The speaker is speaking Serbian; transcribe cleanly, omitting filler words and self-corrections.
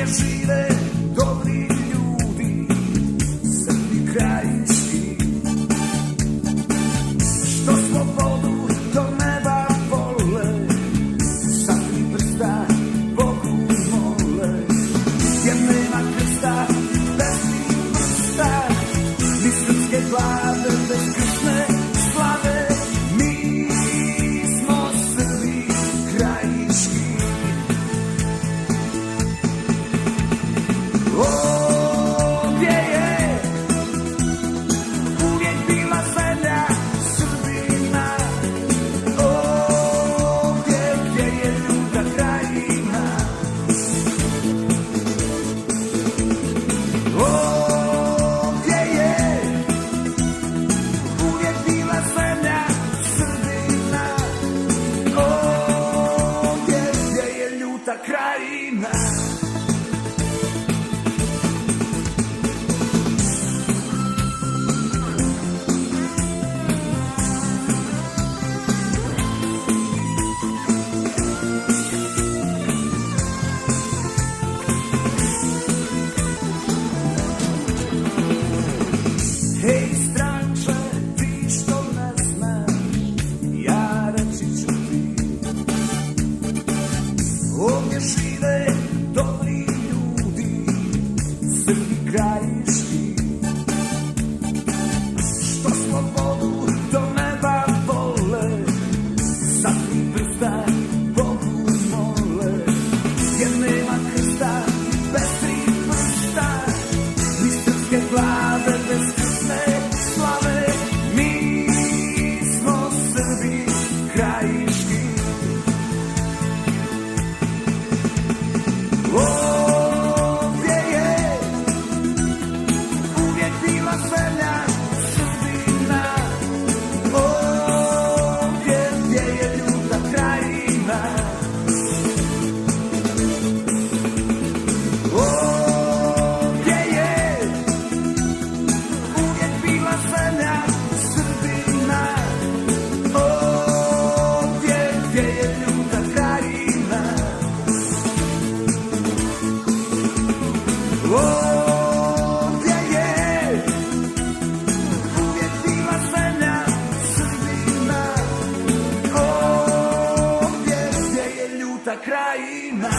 Ovdje žive dobri ljudi, Srbi krajiški, što slobodu do neba vole, sa tri prsta Bogu mole. Jer nema krsta bez tri prsta, ni srpske glave bez kršne slave. Mi smo Srbi krajiški. Ovdje je uvijek bila zemlja Srbina, ovdje gdje je ljuta krajina. Ovdje je uvijek bila zemlja Srbina, ovdje gdje je ljuta krajina. Hej stranče, ti što ne znaš, ja reći ću ti. Ovdje žive dobri ljudi, Srbi krajiški, što slobodu do neba vole, sa tri prsta Bogu mole. Jer nema krsta bez tri prsta, ni srpske glave bez kršne slave. Mi smo Srbi krajiški. Ovdje je uvijek bila zemlja Srbina, ovdje gdje je ljuta krajina. Ovdje je uvijek bila zemlja Srbina, ovdje gdje je ljuta krajina. Ovdje je uvijek bila zemlja Srbina, ovdje gdje je ljuta krajina.